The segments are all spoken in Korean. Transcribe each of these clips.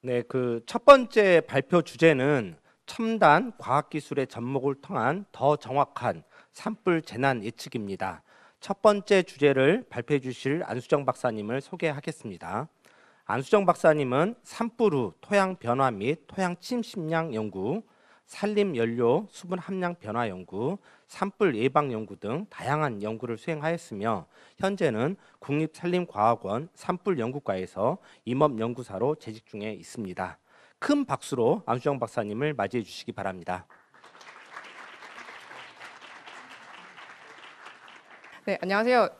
네, 그 첫 번째 발표 주제는 첨단 과학기술의 접목을 통한 더 정확한 산불 재난 예측입니다. 첫 번째 주제를 발표해 주실 안수정 박사님을 소개하겠습니다. 안수정 박사님은 산불 후 토양 변화 및 토양 침식량 연구, 산림 연료 수분 함량 변화 연구, 산불 예방 연구 등 다양한 연구를 수행하였으며 현재는 국립산림과학원 산불 연구과에서 임업 연구사로 재직 중에 있습니다. 큰 박수로 안수정 박사님을 맞이해 주시기 바랍니다. 네, 안녕하세요.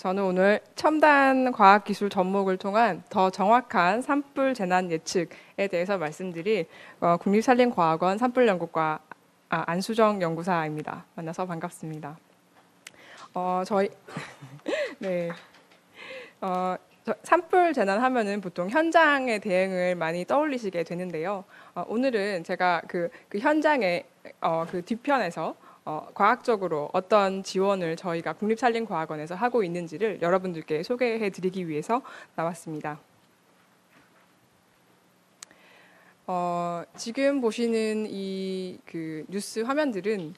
저는 오늘 첨단 과학기술 접목을 통한 더 정확한 산불 재난 예측에 대해서 말씀드릴 국립산림과학원 산불연구과 안수정 연구사입니다. 만나서 반갑습니다. 저희 네, 산불 재난 하면은 보통 현장의 대응을 많이 떠올리시게 되는데요. 오늘은 제가 그 현장의 그 뒤편에서 과학적으로 어떤 지원을 저희가 국립산림과학원에서 하고 있는지를 여러분들께 소개해드리기 위해서 나왔습니다. 지금 보시는 이 그 뉴스 화면들은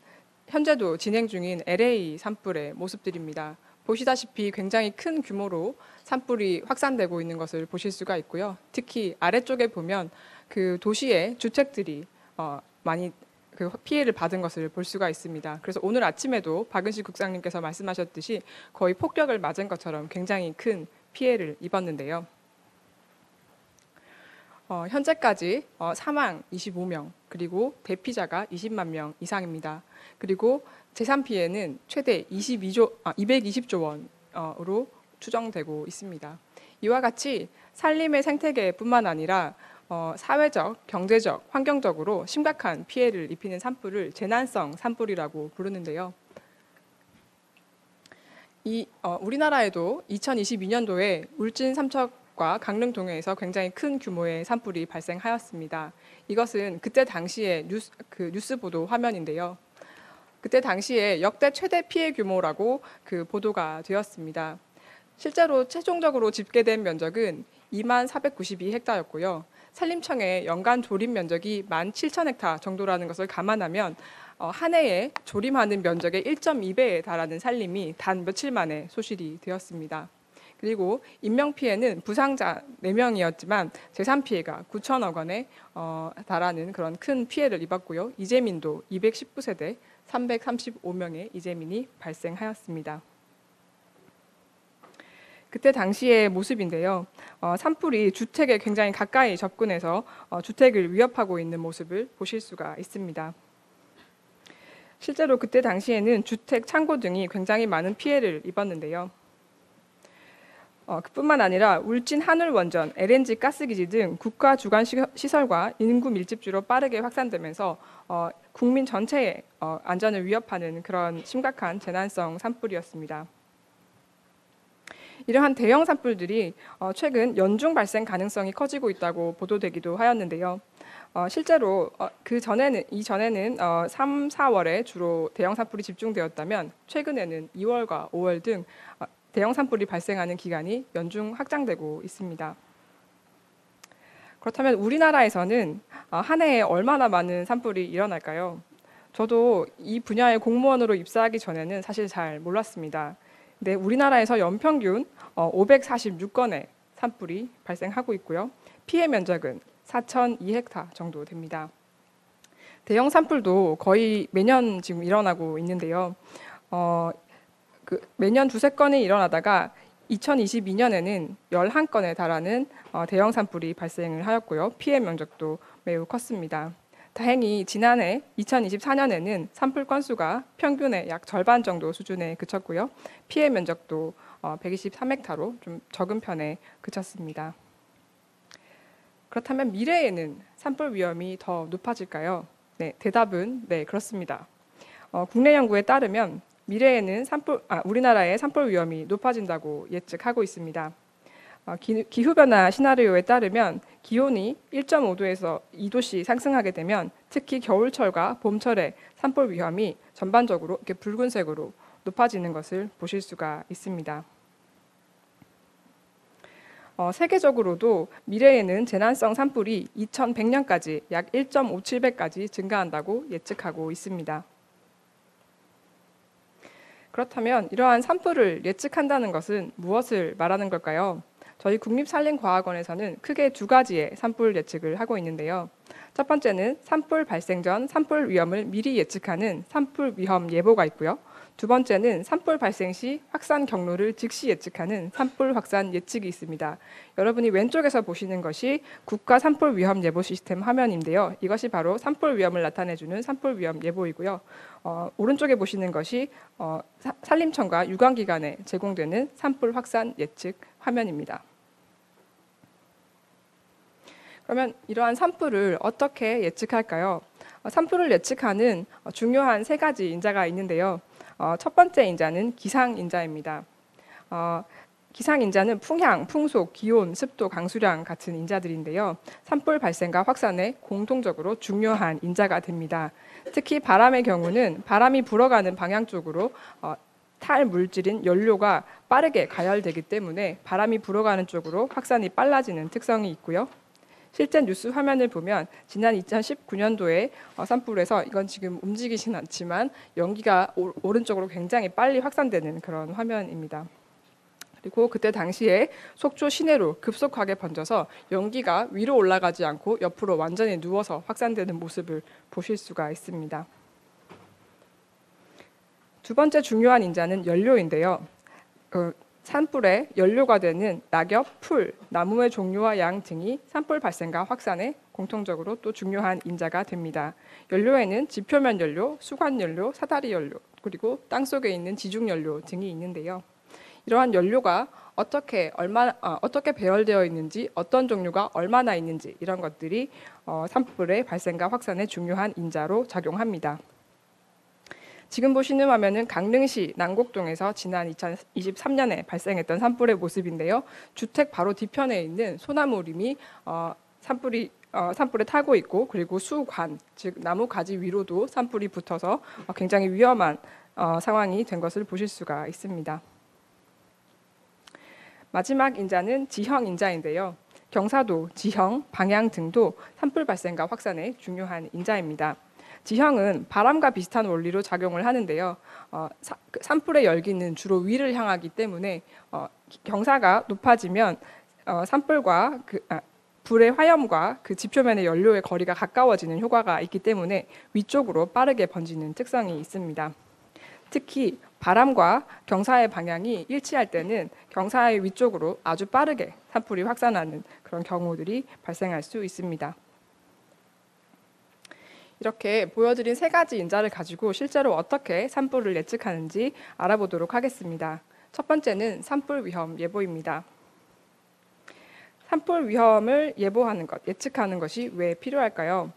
현재도 진행 중인 LA 산불의 모습들입니다. 보시다시피 굉장히 큰 규모로 산불이 확산되고 있는 것을 보실 수가 있고요. 특히 아래쪽에 보면 그 도시의 주택들이 많이 그 피해를 받은 것을 볼 수가 있습니다. 그래서 오늘 아침에도 박은식 국장님께서 말씀하셨듯이 거의 폭격을 맞은 것처럼 굉장히 큰 피해를 입었는데요. 현재까지 사망 25명, 그리고 대피자가 20만 명 이상입니다. 그리고 재산 피해는 최대 220조 원으로 추정되고 있습니다. 이와 같이 산림의 생태계뿐만 아니라 사회적, 경제적, 환경적으로 심각한 피해를 입히는 산불을 재난성 산불이라고 부르는데요. 우리나라에도 2022년도에 울진 삼척과 강릉동해에서 굉장히 큰 규모의 산불이 발생하였습니다. 이것은 그때 당시의 뉴스 보도 화면인데요. 그때 당시에 역대 최대 피해 규모라고 그 보도가 되었습니다. 실제로 최종적으로 집계된 면적은 2492헥타였고요. 산림청의 연간 조림 면적이 17,000헥타 정도라는 것을 감안하면 한 해에 조림하는 면적의 1.2배에 달하는 산림이 단 며칠 만에 소실이 되었습니다. 그리고 인명피해는 부상자 4명이었지만 재산피해가 9천억 원에 달하는 그런 큰 피해를 입었고요. 이재민도 219세대 335명의 이재민이 발생하였습니다. 그때 당시의 모습인데요. 산불이 주택에 굉장히 가까이 접근해서 주택을 위협하고 있는 모습을 보실 수가 있습니다. 실제로 그때 당시에는 주택, 창고 등이 굉장히 많은 피해를 입었는데요. 그뿐만 아니라 울진 한울원전, LNG 가스기지 등 국가 주관 시설과 인구 밀집지로 빠르게 확산되면서 국민 전체의 안전을 위협하는 그런 심각한 재난성 산불이었습니다. 이러한 대형 산불들이 최근 연중 발생 가능성이 커지고 있다고 보도되기도 하였는데요. 실제로 이전에는 3, 4월에 주로 대형 산불이 집중되었다면 최근에는 2월과 5월 등 대형 산불이 발생하는 기간이 연중 확장되고 있습니다. 그렇다면 우리나라에서는 한 해에 얼마나 많은 산불이 일어날까요? 저도 이 분야의 공무원으로 입사하기 전에는 사실 잘 몰랐습니다. 근데 우리나라에서 연평균 546건의 산불이 발생하고 있고요. 피해 면적은 4,002헥타 정도 됩니다. 대형 산불도 거의 매년 지금 일어나고 있는데요. 매년 2~3건이 일어나다가 2022년에는 11건에 달하는 대형 산불이 발생을 하였고요. 피해 면적도 매우 컸습니다. 다행히 지난해 2024년에는 산불 건수가 평균의 약 절반 정도 수준에 그쳤고요. 피해 면적도 123헥타로 좀 적은 편에 그쳤습니다. 그렇다면 미래에는 산불 위험이 더 높아질까요? 네, 대답은 네, 그렇습니다. 국내 연구에 따르면 미래에는 우리나라의 산불 위험이 높아진다고 예측하고 있습니다. 기후변화 시나리오에 따르면 기온이 1.5도에서 2도씩 상승하게 되면 특히 겨울철과 봄철에 산불 위험이 전반적으로 이렇게 붉은색으로 높아지는 것을 보실 수가 있습니다. 세계적으로도 미래에는 재난성 산불이 2100년까지 약 1.57배까지 증가한다고 예측하고 있습니다. 그렇다면 이러한 산불을 예측한다는 것은 무엇을 말하는 걸까요? 저희 국립산림과학원에서는 크게 두 가지의 산불 예측을 하고 있는데요. 첫 번째는 산불 발생 전 산불 위험을 미리 예측하는 산불 위험 예보가 있고요. 두 번째는 산불 발생 시 확산 경로를 즉시 예측하는 산불 확산 예측이 있습니다. 여러분이 왼쪽에서 보시는 것이 국가 산불 위험 예보 시스템 화면인데요. 이것이 바로 산불 위험을 나타내주는 산불 위험 예보이고요. 오른쪽에 보시는 것이 산림청과 유관기관에 제공되는 산불 확산 예측 화면입니다. 그러면 이러한 산불을 어떻게 예측할까요? 산불을 예측하는 중요한 세 가지 인자가 있는데요. 첫 번째 인자는 기상인자입니다. 기상인자는 풍향, 풍속, 기온, 습도, 강수량 같은 인자들인데요. 산불 발생과 확산에 공통적으로 중요한 인자가 됩니다. 특히 바람의 경우는 바람이 불어가는 방향 쪽으로 탈 물질인 연료가 빠르게 가열되기 때문에 바람이 불어가는 쪽으로 확산이 빨라지는 특성이 있고요. 실제 뉴스 화면을 보면 지난 2019년도에 산불에서 이건 지금 움직이진 않지만 연기가 오른쪽으로 굉장히 빨리 확산되는 그런 화면입니다. 그리고 그때 당시에 속초 시내로 급속하게 번져서 연기가 위로 올라가지 않고 옆으로 완전히 누워서 확산되는 모습을 보실 수가 있습니다. 두 번째 중요한 인자는 연료인데요. 산불의 연료가 되는 낙엽, 풀, 나무의 종류와 양 등이 산불 발생과 확산에 공통적으로 또 중요한 인자가 됩니다. 연료에는 지표면 연료, 수관 연료, 사다리 연료, 그리고 땅속에 있는 지중 연료 등이 있는데요. 이러한 연료가 어떻게 배열되어 있는지, 어떤 종류가 얼마나 있는지 이런 것들이 산불의 발생과 확산에 중요한 인자로 작용합니다. 지금 보시는 화면은 강릉시 난곡동에서 지난 2023년에 발생했던 산불의 모습인데요. 주택 바로 뒤편에 있는 소나무림이 산불에 타고 있고, 그리고 수관, 즉 나무 가지 위로도 산불이 붙어서 굉장히 위험한 상황이 된 것을 보실 수가 있습니다. 마지막 인자는 지형 인자인데요. 경사도, 지형, 방향 등도 산불 발생과 확산에 중요한 인자입니다. 지형은 바람과 비슷한 원리로 작용을 하는데요. 산불의 열기는 주로 위를 향하기 때문에 경사가 높아지면 산불과 불의 화염과 그 지표면의 연료의 거리가 가까워지는 효과가 있기 때문에 위쪽으로 빠르게 번지는 특성이 있습니다. 특히 바람과 경사의 방향이 일치할 때는 경사의 위쪽으로 아주 빠르게 산불이 확산하는 그런 경우들이 발생할 수 있습니다. 이렇게 보여드린 세 가지 인자를 가지고 실제로 어떻게 산불을 예측하는지 알아보도록 하겠습니다. 첫 번째는 산불 위험 예보입니다. 산불 위험을 예측하는 것이 왜 필요할까요?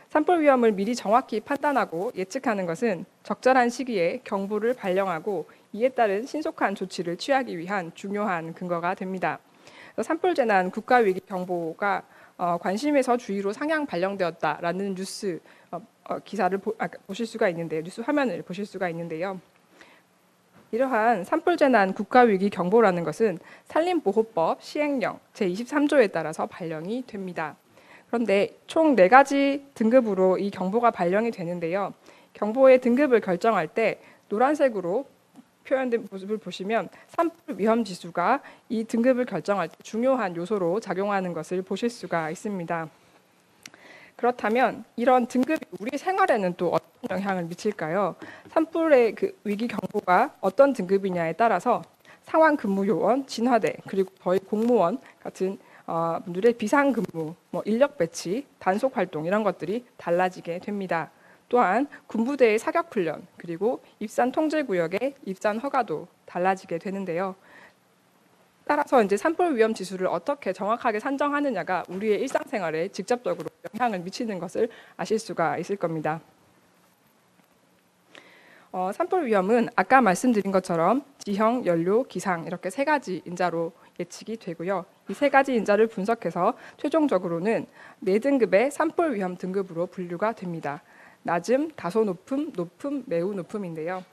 산불 위험을 미리 정확히 판단하고 예측하는 것은 적절한 시기에 경보를 발령하고 이에 따른 신속한 조치를 취하기 위한 중요한 근거가 됩니다. 산불 재난 국가위기 경보가 관심에서 주의로 상향 발령되었다라는 뉴스 기사를 보실 수가 있는데요. 뉴스 화면을 보실 수가 있는데요. 이러한 산불 재난 국가위기 경보라는 것은 산림보호법 시행령 제23조에 따라서 발령이 됩니다. 그런데 총 4가지 등급으로 이 경보가 발령이 되는데요. 경보의 등급을 결정할 때 노란색으로 표현된 모습을 보시면 산불 위험 지수가 이 등급을 결정할 때 중요한 요소로 작용하는 것을 보실 수가 있습니다. 그렇다면 이런 등급이 우리 생활에는 또 어떤 영향을 미칠까요? 산불의 위기 경보가 어떤 등급이냐에 따라서 상황근무요원, 진화대, 그리고 저희 공무원 같은 분들의 비상근무, 인력 배치, 단속 활동 이런 것들이 달라지게 됩니다. 또한 군부대의 사격훈련, 그리고 입산 통제구역의 입산 허가도 달라지게 되는데요. 따라서 이제 산불 위험 지수를 어떻게 정확하게 산정하느냐가 우리의 일상생활에 직접적으로 영향을 미치는 것을 아실 수가 있을 겁니다. 산불 위험은 아까 말씀드린 것처럼 지형, 연료, 기상 이렇게 3가지 인자로 예측이 되고요. 이 3가지 인자를 분석해서 최종적으로는 4등급의 산불 위험 등급으로 분류가 됩니다. 낮음, 다소 높음, 높음, 매우 높음인데요.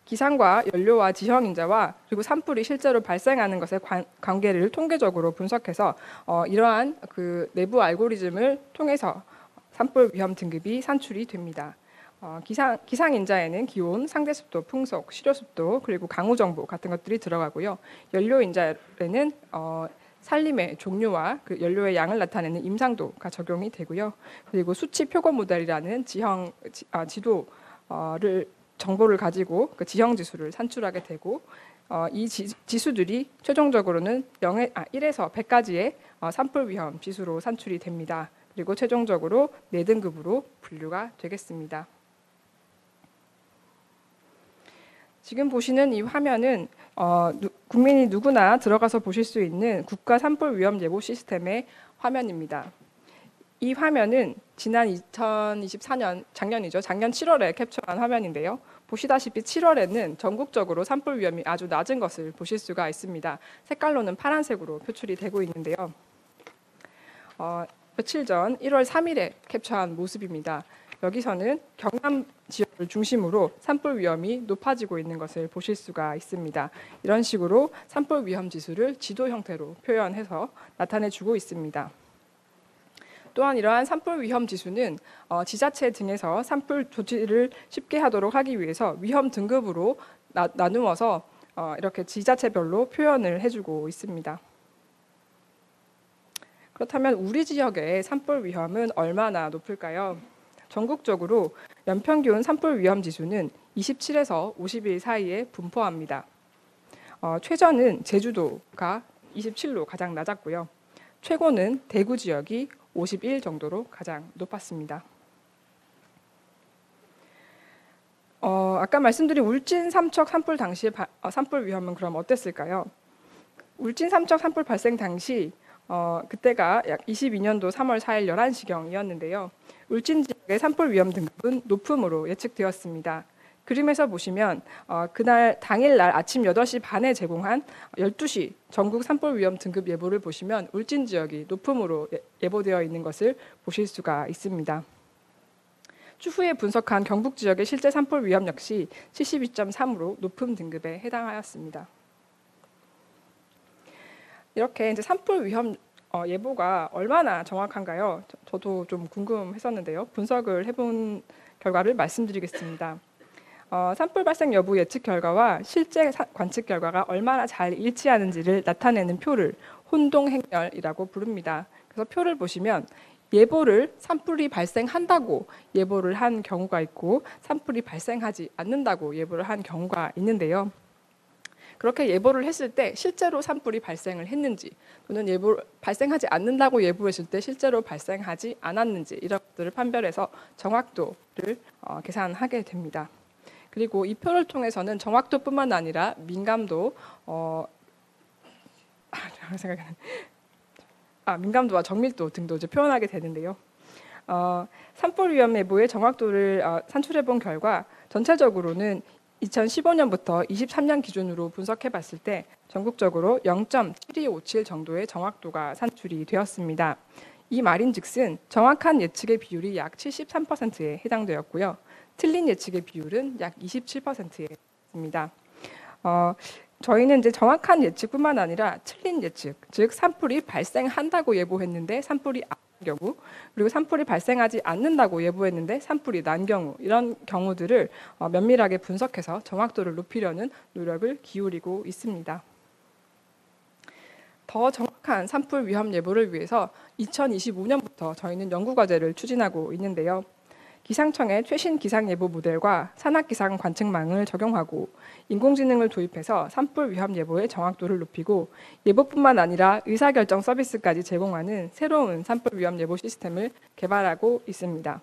기상과 연료와 지형 인자와 그리고 산불이 실제로 발생하는 것의 관계를 통계적으로 분석해서 이러한 그 내부 알고리즘을 통해서 산불 위험 등급이 산출이 됩니다. 기상 인자에는 기온, 상대 습도, 풍속, 실효 습도 그리고 강우 정보 같은 것들이 들어가고요. 연료 인자에는 산림의 종류와 그 연료의 양을 나타내는 임상도가 적용이 되고요. 그리고 수치 표고 모델이라는 지도를 정보를 가지고 그 지형 지수를 산출하게 되고 이 지수들이 최종적으로는 1에서 100까지의 산불 위험 지수로 산출이 됩니다. 그리고 최종적으로 4등급으로 분류가 되겠습니다. 지금 보시는 이 화면은 국민이 누구나 들어가서 보실 수 있는 국가 산불 위험 예보 시스템의 화면입니다. 이 화면은 지난 2024년 작년 7월에 캡처한 화면인데요. 보시다시피 7월에는 전국적으로 산불 위험이 아주 낮은 것을 보실 수가 있습니다. 색깔로는 파란색으로 표출이 되고 있는데요. 며칠 전 1월 3일에 캡처한 모습입니다. 여기서는 경남 지역을 중심으로 산불 위험이 높아지고 있는 것을 보실 수가 있습니다. 이런 식으로 산불 위험 지수를 지도 형태로 표현해서 나타내주고 있습니다. 또한 이러한 산불 위험 지수는 지자체 등에서 산불 조치를 쉽게 하도록 하기 위해서 위험 등급으로 나누어서 이렇게 지자체별로 표현을 해주고 있습니다. 그렇다면 우리 지역의 산불 위험은 얼마나 높을까요? 전국적으로 연평균 산불 위험 지수는 27에서 51 사이에 분포합니다. 최저는 제주도가 27로 가장 낮았고요. 최고는 대구 지역이 51 정도로 가장 높았습니다. 아까 말씀드린 울진 삼척 산불 당시의 산불 위험은 그럼 어땠을까요? 울진 삼척 산불 발생 당시 그때가 약 22년도 3월 4일 11시경이었는데요. 울진 지역의 산불 위험 등급은 높음으로 예측되었습니다. 그림에서 보시면 당일날 아침 8시 반에 제공한 12시 전국 산불 위험 등급 예보를 보시면 울진 지역이 높음으로 예보되어 있는 것을 보실 수가 있습니다. 추후에 분석한 경북 지역의 실제 산불 위험 역시 72.3으로 높음 등급에 해당하였습니다. 이렇게 이제 산불 위험 예보가 얼마나 정확한가요? 저도 좀 궁금했었는데요. 분석을 해본 결과를 말씀드리겠습니다. 산불 발생 여부 예측 결과와 실제 관측 결과가 얼마나 잘 일치하는지를 나타내는 표를 혼동행렬이라고 부릅니다. 그래서 표를 보시면 예보를 산불이 발생한다고 예보를 한 경우가 있고 산불이 발생하지 않는다고 예보를 한 경우가 있는데요. 그렇게 예보를 했을 때 실제로 산불이 발생을 했는지 또는 발생하지 않는다고 예보했을 때 실제로 발생하지 않았는지 이런 것들을 판별해서 정확도를 계산하게 됩니다. 그리고 이 표를 통해서는 정확도뿐만 아니라 민감도, 민감도와 정밀도 등도 이제 표현하게 되는데요. 산불 위험 예보의 정확도를 산출해 본 결과 전체적으로는 2015년부터 23년 기준으로 분석해 봤을 때 전국적으로 0.7257 정도의 정확도가 산출이 되었습니다. 이 말인즉슨 정확한 예측의 비율이 약 73%에 해당되었고요. 틀린 예측의 비율은 약 27%에 있습니다. 저희는 이제 정확한 예측뿐만 아니라 틀린 예측, 즉 산불이 발생한다고 예보했는데 산불이 안 난 경우, 그리고 산불이 발생하지 않는다고 예보했는데 산불이 난 경우, 이런 경우들을 면밀하게 분석해서 정확도를 높이려는 노력을 기울이고 있습니다. 더 정확한 산불 위험 예보를 위해서 2025년부터 저희는 연구과제를 추진하고 있는데요. 기상청의 최신 기상예보 모델과 산악기상 관측망을 적용하고 인공지능을 도입해서 산불 위험 예보의 정확도를 높이고 예보뿐만 아니라 의사결정 서비스까지 제공하는 새로운 산불 위험 예보 시스템을 개발하고 있습니다.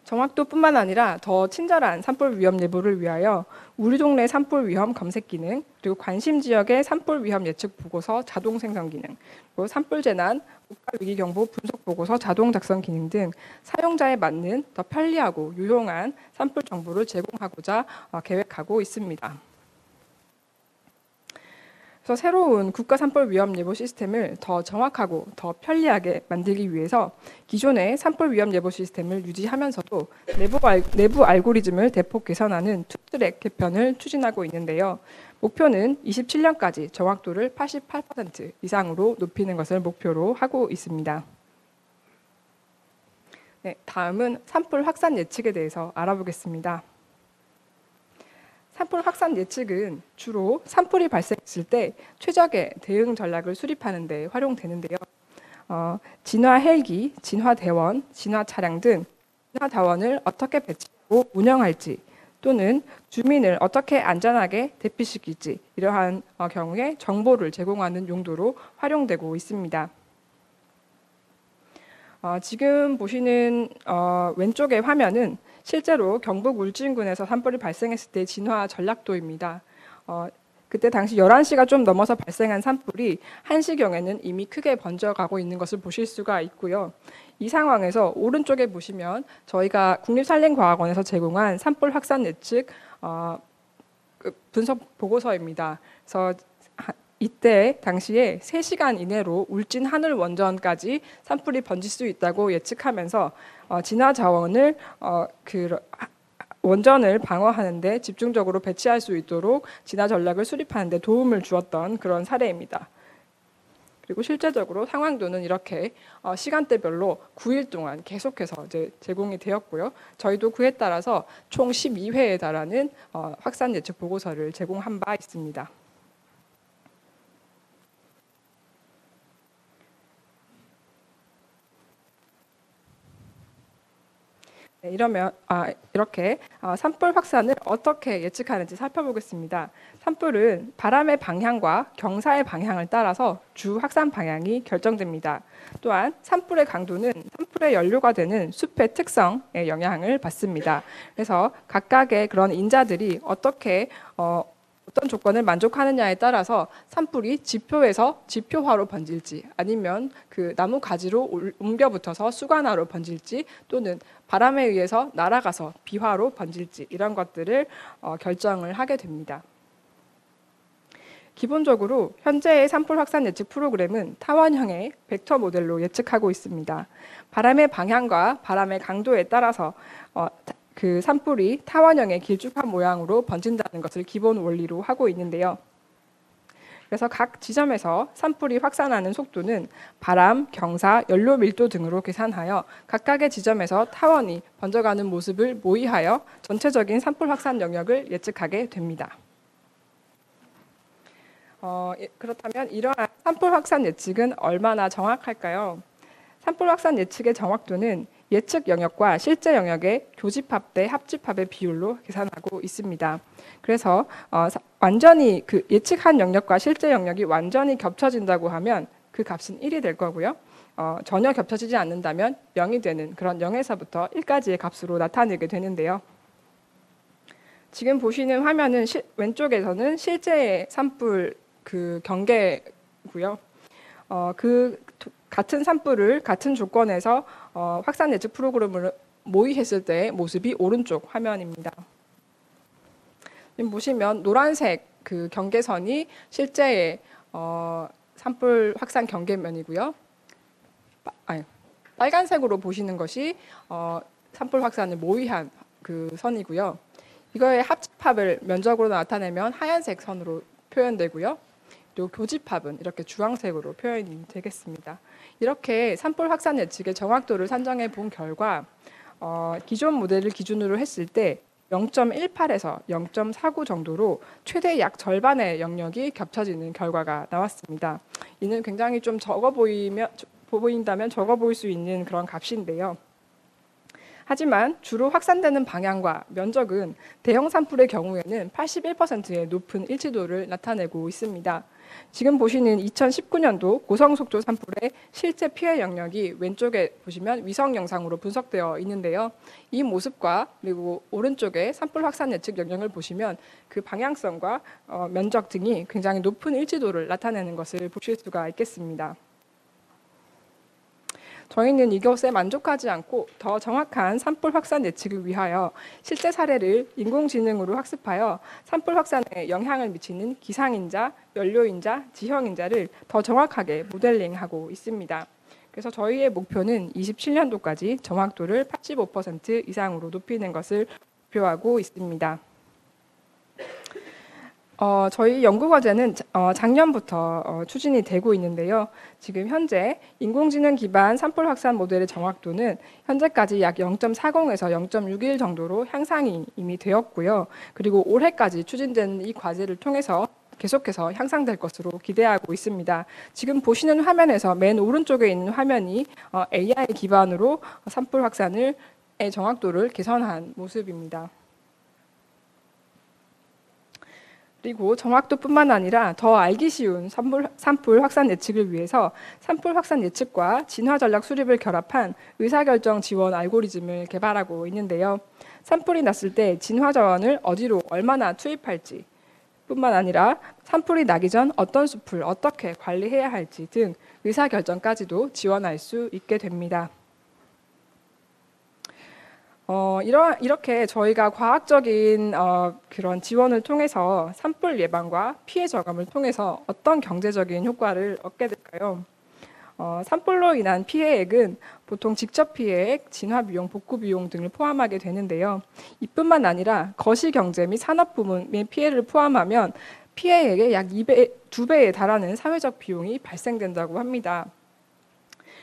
정확도뿐만 아니라 더 친절한 산불 위험 예보를 위하여 우리 동네 산불 위험 검색 기능, 그리고 관심 지역의 산불 위험 예측 보고서 자동 생성 기능, 그리고 산불 재난, 국가 위기 경보 분석 보고서 자동 작성 기능 등 사용자에 맞는 더 편리하고 유용한 산불 정보를 제공하고자 계획하고 있습니다. 그래서 새로운 국가 산불 위험 예보 시스템을 더 정확하고 더 편리하게 만들기 위해서 기존의 산불 위험 예보 시스템을 유지하면서도 내부 알고리즘을 대폭 개선하는 투트랙 개편을 추진하고 있는데요. 목표는 27년까지 정확도를 88% 이상으로 높이는 것을 목표로 하고 있습니다. 네, 다음은 산불 확산 예측에 대해서 알아보겠습니다. 산불 확산 예측은 주로 산불이 발생했을 때 최적의 대응 전략을 수립하는 데 활용되는데요. 진화 헬기, 진화 대원, 진화 차량 등 진화 자원을 어떻게 배치하고 운영할지 또는 주민을 어떻게 안전하게 대피시킬지 이러한 경우에 정보를 제공하는 용도로 활용되고 있습니다. 지금 보시는 왼쪽의 화면은 실제로 경북 울진군에서 산불이 발생했을 때 진화 전략도입니다. 그때 당시 11시가 좀 넘어서 발생한 산불이 1시경에는 이미 크게 번져가고 있는 것을 보실 수가 있고요. 이 상황에서 오른쪽에 보시면 저희가 국립산림과학원에서 제공한 산불 확산 예측 분석 보고서입니다. 그래서 이때 당시에 3시간 이내로 울진 하늘 원전까지 산불이 번질 수 있다고 예측하면서 진화 자원을 원전을 방어하는 데 집중적으로 배치할 수 있도록 진화 전략을 수립하는 데 도움을 주었던 그런 사례입니다. 그리고 실제적으로 상황도는 이렇게 시간대별로 9일 동안 계속해서 이제 제공이 되었고요. 저희도 그에 따라서 총 12회에 달하는 확산 예측 보고서를 제공한 바 있습니다. 네, 이렇게 산불 확산을 어떻게 예측하는지 살펴보겠습니다. 산불은 바람의 방향과 경사의 방향을 따라서 주 확산 방향이 결정됩니다. 또한 산불의 강도는 산불의 연료가 되는 숲의 특성에 영향을 받습니다. 그래서 각각의 그런 인자들이 어떤 조건을 만족하느냐에 따라서 산불이 지표에서 지표화로 번질지 아니면 그 나무 가지로 옮겨 붙어서 수관화로 번질지 또는 바람에 의해서 날아가서 비화로 번질지 이런 것들을 결정을 하게 됩니다. 기본적으로 현재의 산불 확산 예측 프로그램은 타원형의 벡터 모델로 예측하고 있습니다. 바람의 방향과 바람의 강도에 따라서 그 산불이 타원형의 길쭉한 모양으로 번진다는 것을 기본 원리로 하고 있는데요. 그래서 각 지점에서 산불이 확산하는 속도는 바람, 경사, 연료 밀도 등으로 계산하여 각각의 지점에서 타원이 번져가는 모습을 모의하여 전체적인 산불 확산 영역을 예측하게 됩니다. 그렇다면 이러한 산불 확산 예측은 얼마나 정확할까요? 산불 확산 예측의 정확도는 예측 영역과 실제 영역의 교집합 대 합집합의 비율로 계산하고 있습니다. 그래서 완전히 그 예측한 영역과 실제 영역이 완전히 겹쳐진다고 하면 그 값은 1이 될 거고요. 전혀 겹쳐지지 않는다면 0이 되는 그런 0에서부터 1까지의 값으로 나타내게 되는데요. 지금 보시는 화면은 왼쪽에서는 실제 산불 그 경계고요. 같은 산불을 같은 조건에서 확산 예측 프로그램을 모의했을 때의 모습이 오른쪽 화면입니다. 지금 보시면 노란색 그 경계선이 실제의 산불 확산 경계면이고요. 빨간색으로 보시는 것이 산불 확산을 모의한 그 선이고요. 이거의 합집합을 면적으로 나타내면 하얀색 선으로 표현되고요. 또 교집합은 이렇게 주황색으로 표현이 되겠습니다. 이렇게 산불 확산 예측의 정확도를 산정해 본 결과 기존 모델을 기준으로 했을 때 0.18에서 0.49 정도로 최대 약 절반의 영역이 겹쳐지는 결과가 나왔습니다. 이는 굉장히 좀 적어 보인다면 적어 보일 수 있는 그런 값인데요. 하지만 주로 확산되는 방향과 면적은 대형 산불의 경우에는 81%의 높은 일치도를 나타내고 있습니다. 지금 보시는 2019년도 고성속도 산불의 실제 피해 영역이 왼쪽에 보시면 위성 영상으로 분석되어 있는데요. 이 모습과 그리고 오른쪽에 산불 확산 예측 영역을 보시면 그 방향성과 면적 등이 굉장히 높은 일치도를 나타내는 것을 보실 수가 있겠습니다. 저희는 이것에 만족하지 않고 더 정확한 산불 확산 예측을 위하여 실제 사례를 인공지능으로 학습하여 산불 확산에 영향을 미치는 기상인자, 연료인자, 지형인자를 더 정확하게 모델링하고 있습니다. 그래서 저희의 목표는 27년도까지 정확도를 85% 이상으로 높이는 것을 목표하고 있습니다. 저희 연구과제는 작년부터 추진이 되고 있는데요. 지금 현재 인공지능 기반 산불 확산 모델의 정확도는 현재까지 약 0.40에서 0.61 정도로 향상이 이미 되었고요. 그리고 올해까지 추진된 이 과제를 통해서 계속해서 향상될 것으로 기대하고 있습니다. 지금 보시는 화면에서 맨 오른쪽에 있는 화면이 AI 기반으로 산불 확산의 정확도를 개선한 모습입니다. 그리고 정확도뿐만 아니라 더 알기 쉬운 산불 확산 예측을 위해서 산불 확산 예측과 진화 전략 수립을 결합한 의사결정 지원 알고리즘을 개발하고 있는데요. 산불이 났을 때 진화 자원을 어디로 얼마나 투입할지 뿐만 아니라 산불이 나기 전 어떤 숲을 어떻게 관리해야 할지 등 의사결정까지도 지원할 수 있게 됩니다. 이렇게 저희가 과학적인 그런 지원을 통해서 산불 예방과 피해 저감을 통해서 어떤 경제적인 효과를 얻게 될까요? 산불로 인한 피해액은 보통 직접 피해액, 진화 비용, 복구 비용 등을 포함하게 되는데요. 이뿐만 아니라 거시 경제 및 산업 부문의 피해를 포함하면 피해액의 약 2배에 달하는 사회적 비용이 발생된다고 합니다.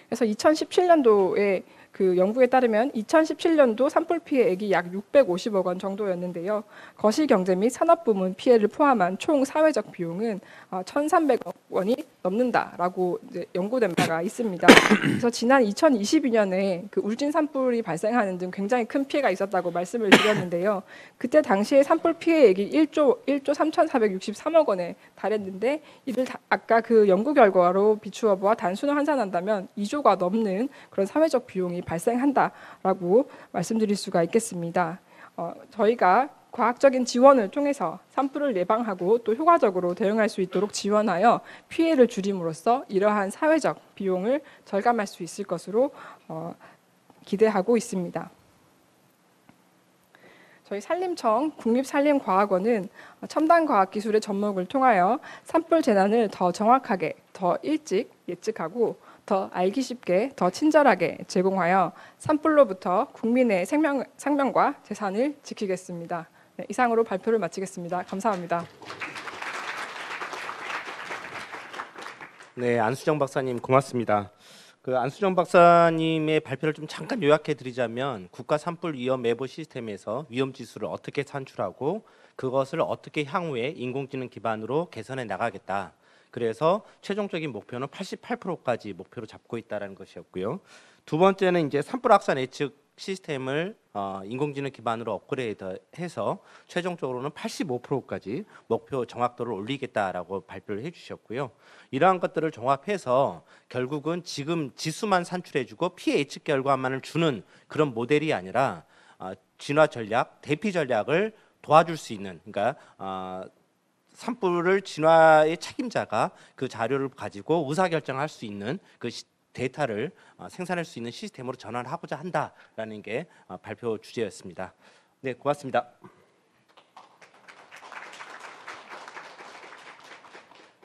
그래서 2017년도에 그 연구에 따르면 2017년도 산불 피해액이 약 650억 원 정도였는데요. 거시 경제 및 산업 부문 피해를 포함한 총 사회적 비용은 1,300억 원이 넘는다라고 이제 연구된 바가 있습니다. 그래서 지난 2022년에 그 울진 산불이 발생하는 등 굉장히 큰 피해가 있었다고 말씀을 드렸는데요. 그때 당시에 산불 피해액이 1조 3,463억 원에 달했는데 이를 아까 그 연구 결과로 비추어 보아 단순 환산한다면 2조가 넘는 그런 사회적 비용이 발생한다라고 말씀드릴 수가 있겠습니다. 저희가 과학적인 지원을 통해서 산불을 예방하고 또 효과적으로 대응할 수 있도록 지원하여 피해를 줄임으로써 이러한 사회적 비용을 절감할 수 있을 것으로 기대하고 있습니다. 저희 산림청 국립산림과학원은 첨단 과학기술의 접목을 통하여 산불 재난을 더 정확하게, 더 일찍 예측하고 더 알기 쉽게, 더 친절하게 제공하여 산불로부터 국민의 생명과 재산을 지키겠습니다. 네, 이상으로 발표를 마치겠습니다. 감사합니다. 네, 안수정 박사님 고맙습니다. 그 안수정 박사님의 발표를 좀 잠깐 요약해 드리자면 국가 산불 위험 예보 시스템에서 위험 지수를 어떻게 산출하고 그것을 어떻게 향후에 인공지능 기반으로 개선해 나가겠다. 그래서 최종적인 목표는 88%까지 목표로 잡고 있다는 것이었고요. 두 번째는 이제 산불 확산 예측 시스템을 인공지능 기반으로 업그레이드해서 최종적으로는 85%까지 목표 정확도를 올리겠다라고 발표를 해주셨고요. 이러한 것들을 종합해서 결국은 지금 지수만 산출해주고 피해 예측 결과만을 주는 그런 모델이 아니라 진화 전략, 대피 전략을 도와줄 수 있는, 그러니까 산불을 진화의 책임자가 그 자료를 가지고 의사결정할 수 있는 그 데이터를 생산할 수 있는 시스템으로 전환하고자 한다라는 게 발표 주제였습니다. 네, 고맙습니다.